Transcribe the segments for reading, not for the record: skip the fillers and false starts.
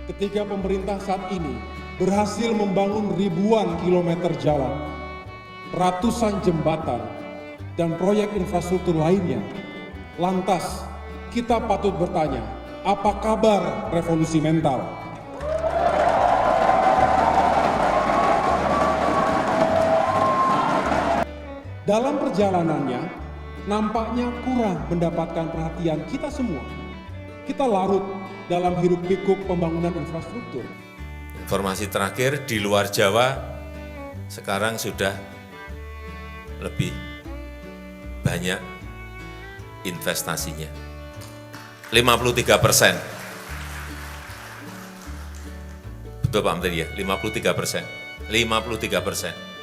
ketika pemerintah saat ini berhasil membangun ribuan kilometer jalan, ratusan jembatan, dan proyek infrastruktur lainnya, lantas kita patut bertanya, apa kabar revolusi mental? Dalam perjalanannya, nampaknya kurang mendapatkan perhatian kita semua. Kita larut dalam hiruk-pikuk pembangunan infrastruktur. Informasi terakhir, di luar Jawa sekarang sudah lebih banyak investasinya. 53%. Betul Pak Menteri ya, 53%. 53%.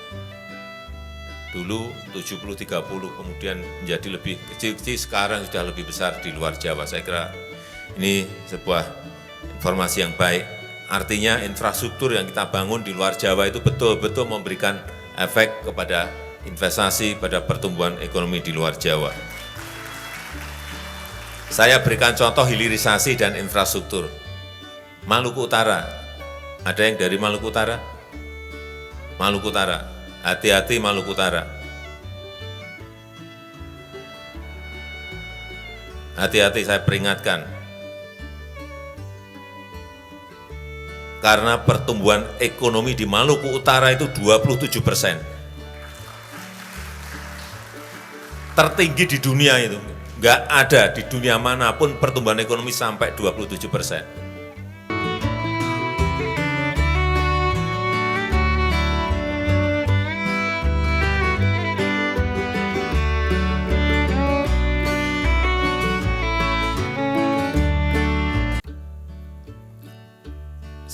Dulu 70-30, kemudian menjadi lebih kecil-kecil, sekarang sudah lebih besar di luar Jawa. Saya kira ini sebuah informasi yang baik. Artinya infrastruktur yang kita bangun di luar Jawa itu betul-betul memberikan efek kepada investasi, pada pertumbuhan ekonomi di luar Jawa. Saya berikan contoh hilirisasi dan infrastruktur. Maluku Utara, ada yang dari Maluku Utara? Maluku Utara. Hati-hati Maluku Utara. Hati-hati, saya peringatkan. Karena pertumbuhan ekonomi di Maluku Utara itu 27%. Tertinggi di dunia itu. Nggak ada di dunia manapun pertumbuhan ekonomi sampai 27%.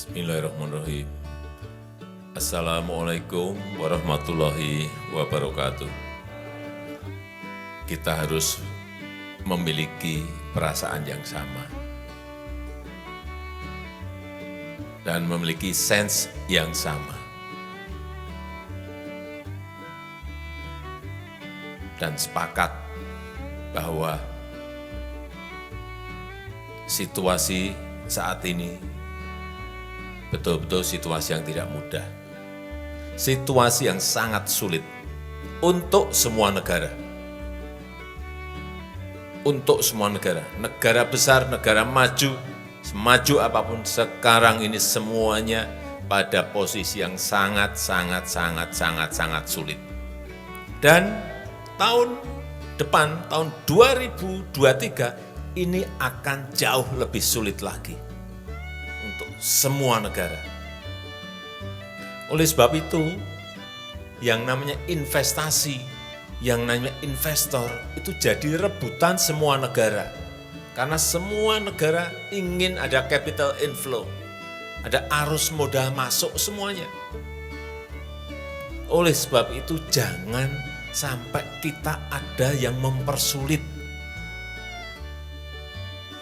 Bismillahirrahmanirrahim. Assalamualaikum warahmatullahi wabarakatuh. Kita harus memiliki perasaan yang sama dan memiliki sense yang sama. Dan sepakat bahwa situasi saat ini betul-betul situasi yang tidak mudah. Situasi yang sangat sulit untuk semua negara. Untuk semua negara. Negara besar, negara maju, semaju apapun sekarang ini semuanya pada posisi yang sangat sulit. Dan tahun depan, tahun 2023 ini akan jauh lebih sulit lagi. Semua negara. Oleh sebab itu, yang namanya investasi, yang namanya investor, itu jadi rebutan semua negara. Karena semua negara ingin ada capital inflow, ada arus modal masuk semuanya. Oleh sebab itu, jangan sampai kita ada yang mempersulit.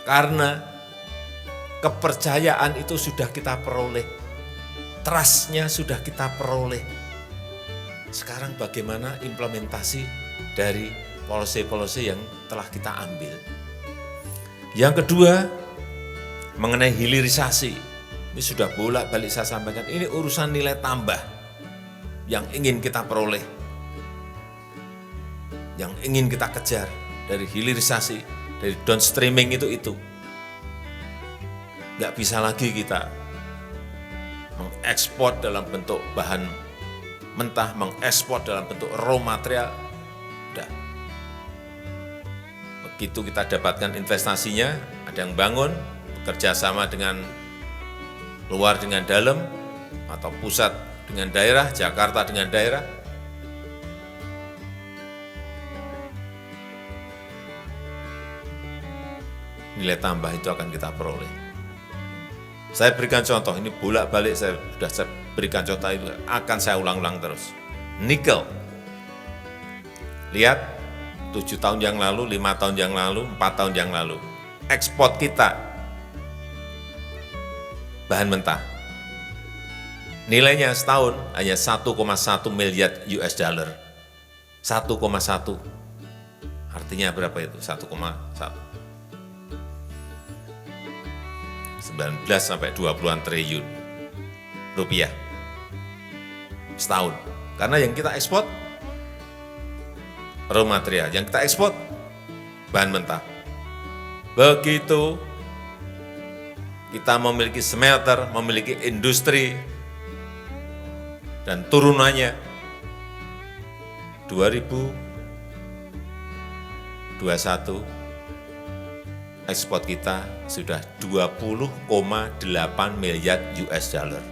Karena kepercayaan itu sudah kita peroleh, trust-nya sudah kita peroleh. Sekarang bagaimana implementasi dari policy-policy yang telah kita ambil. Yang kedua, mengenai hilirisasi. Ini sudah bolak-balik saya sampaikan, ini urusan nilai tambah yang ingin kita peroleh, yang ingin kita kejar dari hilirisasi, dari downstreaming itu. Nggak bisa lagi kita mengekspor dalam bentuk bahan mentah, mengekspor dalam bentuk raw material. Udah. Begitu kita dapatkan investasinya, ada yang bangun, bekerja sama dengan luar dengan dalam, atau pusat dengan daerah, Jakarta dengan daerah. Nilai tambah itu akan kita peroleh. Saya berikan contoh, ini bolak-balik saya berikan contoh itu, akan saya ulang-ulang terus. Nikel. Lihat, 7 tahun yang lalu, 5 tahun yang lalu, 4 tahun yang lalu, ekspor kita bahan mentah. Nilainya setahun hanya 1,1 miliar US dollar. 1,1. Artinya berapa itu? 1,1. 19 sampai 20-an triliun rupiah setahun. Karena yang kita ekspor raw material, yang kita ekspor bahan mentah. Begitu kita memiliki smelter, memiliki industri, dan turunannya 2021 ekspor kita sudah 20,8 miliar US dollar.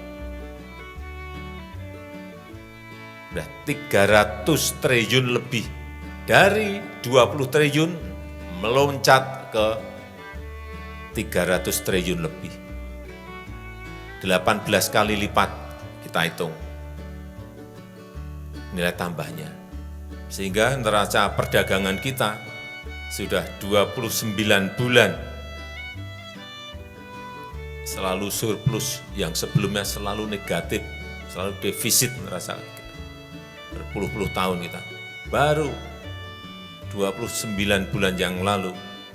Sudah 300 triliun lebih. Dari 20 triliun meloncat ke 300 triliun lebih. 18 kali lipat kita hitung nilai tambahnya. Sehingga neraca perdagangan kita sudah 29 bulan selalu surplus, yang sebelumnya selalu negatif, selalu defisit neraca kita. Berpuluh-puluh tahun kita. Baru 29 bulan yang lalu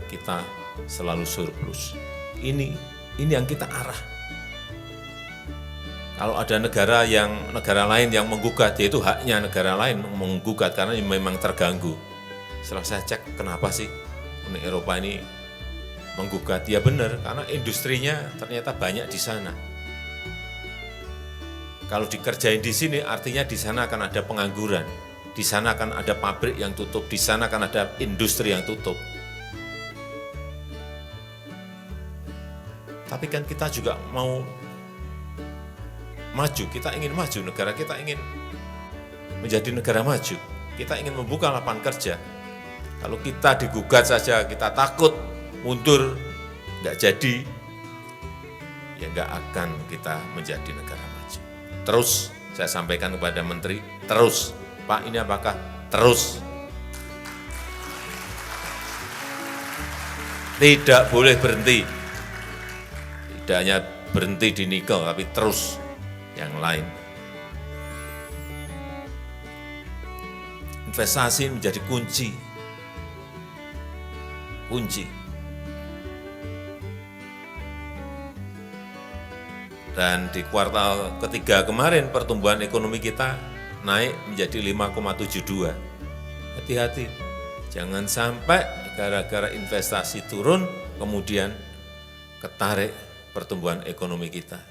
kita selalu surplus. Ini yang kita arah. Kalau ada negara lain yang menggugat, yaitu haknya negara lain menggugat karena memang terganggu. Setelah saya cek, kenapa sih Uni Eropa ini menggugat? Ya benar, karena industrinya ternyata banyak di sana. Kalau dikerjain di sini, artinya di sana akan ada pengangguran. Di sana akan ada pabrik yang tutup, di sana akan ada industri yang tutup. Tapi kan kita juga mau maju, kita ingin maju, negara kita ingin menjadi negara maju. Kita ingin membuka lapangan kerja. Kalau kita digugat saja, kita takut, mundur, nggak jadi, ya nggak akan kita menjadi negara maju. Terus saya sampaikan kepada Menteri, terus, Pak ini apakah? Terus. Tidak boleh berhenti. Tidak hanya berhenti di nikel, tapi terus yang lain. Investasi menjadi kunci. Dan di kuartal ketiga kemarin pertumbuhan ekonomi kita naik menjadi 5,72. Hati-hati, jangan sampai gara-gara investasi turun kemudian ketarik pertumbuhan ekonomi kita.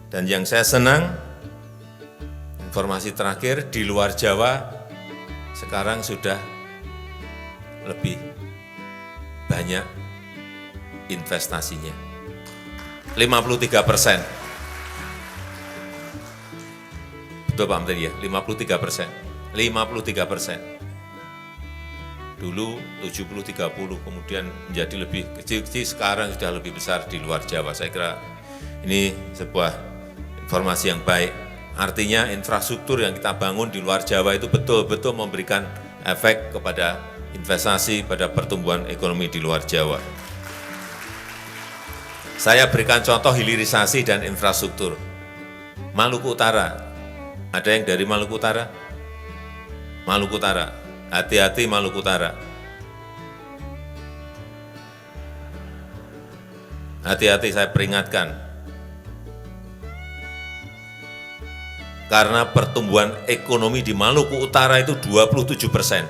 Dan yang saya senang, informasi terakhir di luar Jawa sekarang sudah lebih banyak investasinya. 53%. Betul Pak Menteri ya, 53%. 53%. Dulu 70-30, kemudian menjadi lebih kecil-kecil, sekarang sudah lebih besar di luar Jawa. Saya kira ini sebuah informasi yang baik. Artinya infrastruktur yang kita bangun di luar Jawa itu betul-betul memberikan efek kepada investasi, pada pertumbuhan ekonomi di luar Jawa. Saya berikan contoh hilirisasi dan infrastruktur. Maluku Utara, ada yang dari Maluku Utara? Maluku Utara, hati-hati Maluku Utara. Hati-hati, saya peringatkan. Karena pertumbuhan ekonomi di Maluku Utara itu 27%.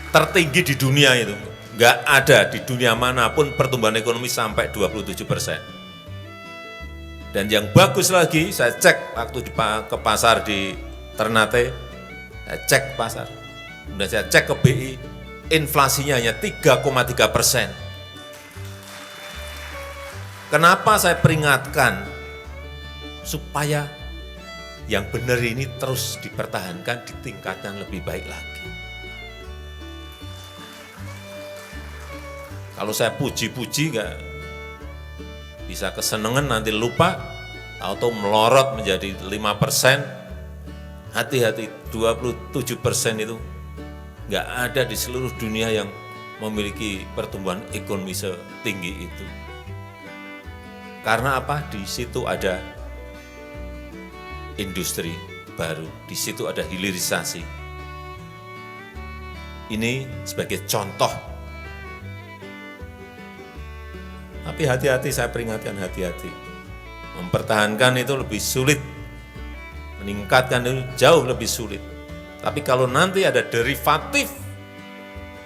Tertinggi di dunia itu. Nggak ada di dunia manapun pertumbuhan ekonomi sampai 27%. Dan yang bagus lagi, saya cek waktu ke pasar di Ternate, saya cek pasar, kemudian saya cek ke BI, inflasinya hanya 3,3%. Kenapa saya peringatkan? Supaya yang benar ini terus dipertahankan di tingkat yang lebih baik lagi. Kalau saya puji-puji nggak bisa kesenangan, nanti lupa, atau melorot menjadi 5%, hati-hati, 27% itu nggak ada di seluruh dunia yang memiliki pertumbuhan ekonomi setinggi itu. Karena apa? Di situ ada industri baru, di situ ada hilirisasi. Ini sebagai contoh Tapi hati-hati, saya peringatkan hati-hati. Mempertahankan itu lebih sulit, meningkatkan itu jauh lebih sulit. Tapi kalau nanti ada derivatif,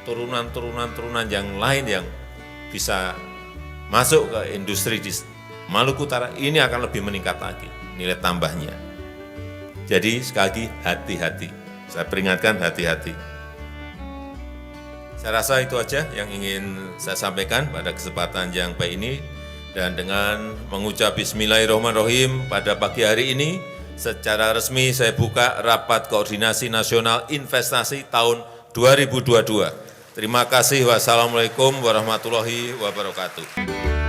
turunan yang lain yang bisa masuk ke industri di Maluku Utara, ini akan lebih meningkat lagi nilai tambahnya. Jadi sekali lagi hati-hati, saya peringatkan hati-hati. Saya rasa itu aja yang ingin saya sampaikan pada kesempatan yang baik ini. Dan dengan mengucap Bismillahirrahmanirrahim pada pagi hari ini, secara resmi saya buka Rapat Koordinasi Nasional Investasi tahun 2022. Terima kasih. Wassalamualaikum warahmatullahi wabarakatuh.